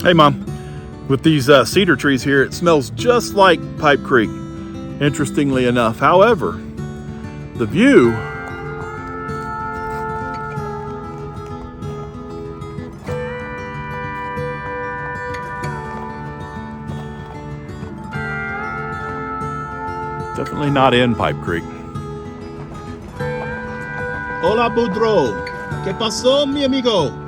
Hey Mom, with these cedar trees here, it smells just like Pipe Creek, interestingly enough. However, the view definitely not in Pipe Creek. Hola, Boudreaux. ¿Qué pasó, mi amigo?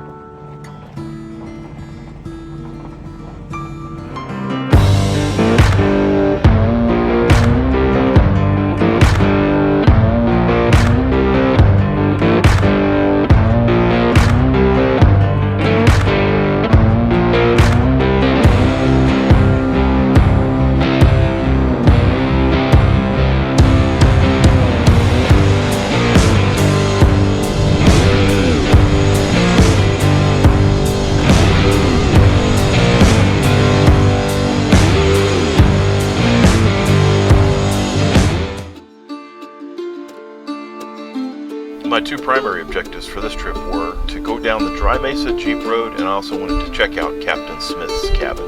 My two primary objectives for this trip were to go down the Dry Mesa Jeep Road, and I also wanted to check out Captain Smith's cabin.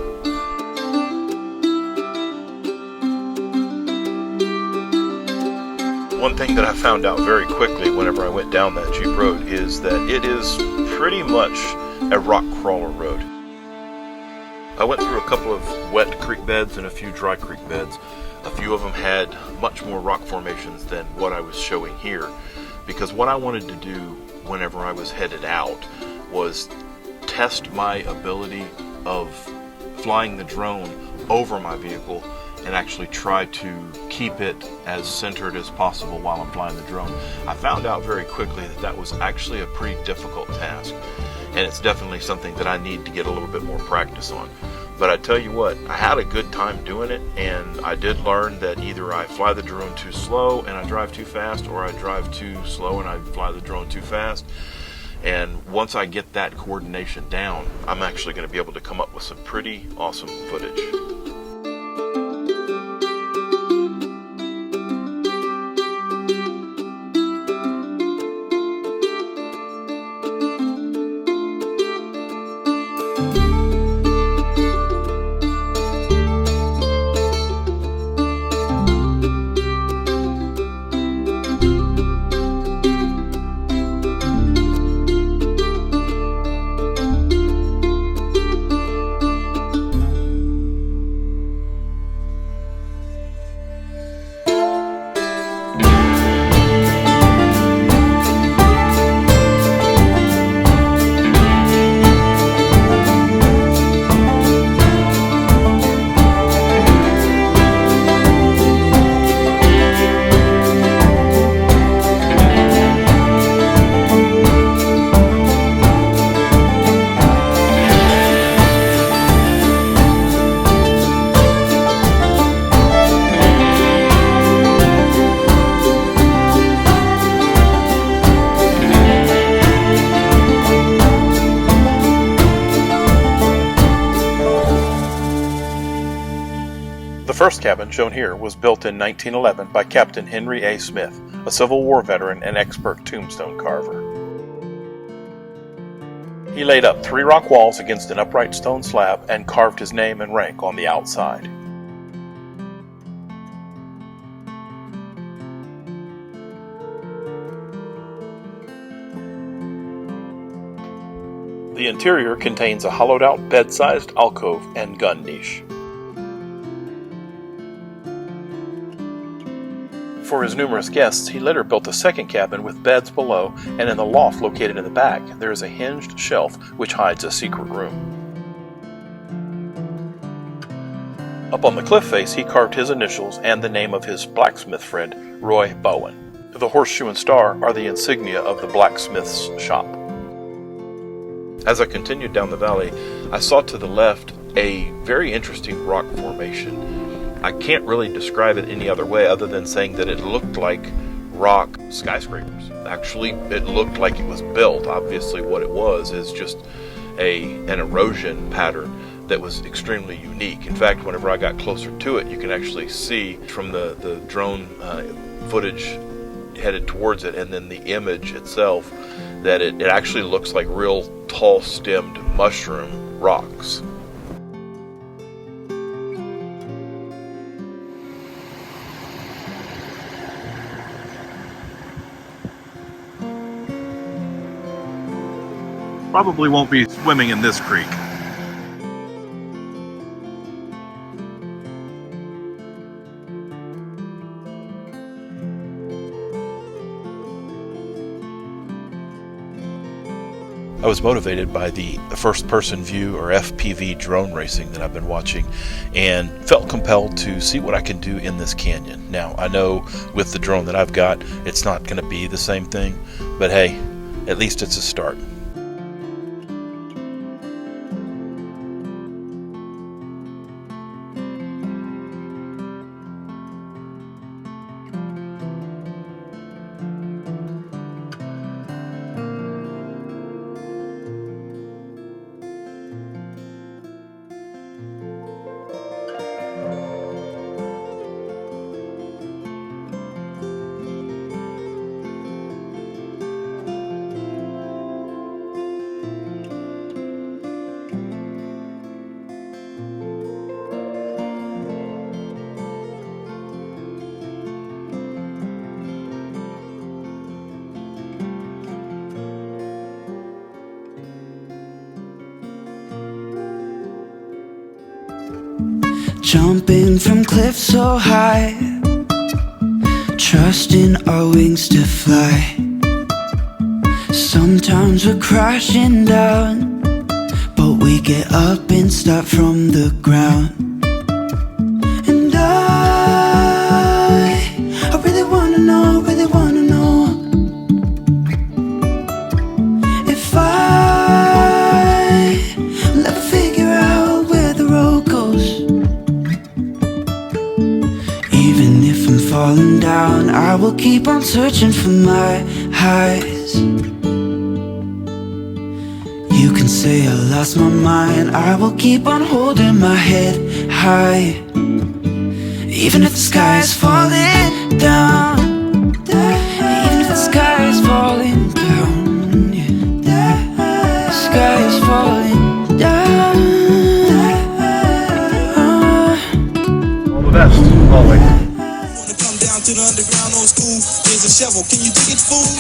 One thing that I found out very quickly whenever I went down that Jeep Road is that it is pretty much a rock crawler road. I went through a couple of wet creek beds and a few dry creek beds. A few of them had much more rock formations than what I was showing here, because what I wanted to do whenever I was headed out was test my ability of flying the drone over my vehicle and actually try to keep it as centered as possible while I'm flying the drone. I found out very quickly that that was actually a pretty difficult task, and it's definitely something that I need to get a little bit more practice on. But I tell you what, I had a good time doing it, and I did learn that either I fly the drone too slow and I drive too fast, or I drive too slow and I fly the drone too fast. And once I get that coordination down, I'm actually going to be able to come up with some pretty awesome footage. The first cabin, shown here, was built in 1911 by Captain Henry A. Smith, a Civil War veteran and expert tombstone carver. He laid up 3 rock walls against an upright stone slab and carved his name and rank on the outside. The interior contains a hollowed-out bed-sized alcove and gun niche. For his numerous guests, he later built a second cabin with beds below, and in the loft located in the back, there is a hinged shelf which hides a secret room. Up on the cliff face, he carved his initials and the name of his blacksmith friend, Roy Bowen. The horseshoe and star are the insignia of the blacksmith's shop. As I continued down the valley, I saw to the left a very interesting rock formation. I can't really describe it any other way other than saying that it looked like rock skyscrapers. Actually, it looked like it was built. Obviously, what it was is just an erosion pattern that was extremely unique. In fact, whenever I got closer to it, you can actually see from the drone footage headed towards it, and then the image itself, that it actually looks like real tall-stemmed mushroom rocks. probably won't be swimming in this creek. I was motivated by the first-person view, or FPV, drone racing that I've been watching, and felt compelled to see what I can do in this canyon. Now, I know with the drone that I've got, it's not going to be the same thing, but hey, at least it's a start. Jumping from cliffs so high, trusting our wings to fly. Sometimes we're crashing down, but we get up and start from the ground. And I really wanna know, if I'll ever figure out where the road goes. Even if I'm falling down, I will keep on searching for my highs. You can say I lost my mind, I will keep on holding my head high. Even if the sky is falling down, even if the sky is falling down, yeah. The sky is falling down. All the best, always. Wanna come down to the underground old school? Here's a shovel, can you dig it, fool?